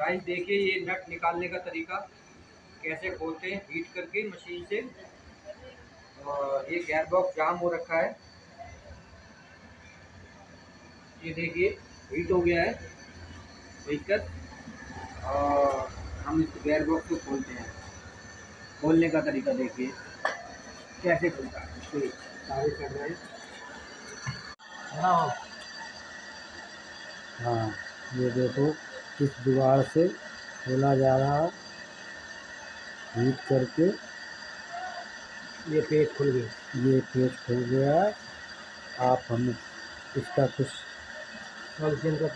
Guys देखिए ये नट निकालने का तरीका कैसे खोलते हैं हीट करके मशीन से। और ये गेयर बॉक्स जाम हो रखा है, ये देखिए हीट हो गया है देखकर। और हम इस गेयर बॉक्स को खोलते हैं। खोलने का तरीका देखिए कैसे खुलता है, इसको सारे कर रहे हैं ना। हाँ ये देखो इस जुगाड़ से खोला जा रहा है हीट करके। ये पेच खुल गया, ये पेच खुल गया है। आप हमें इसका कुछ सॉल्यूशन का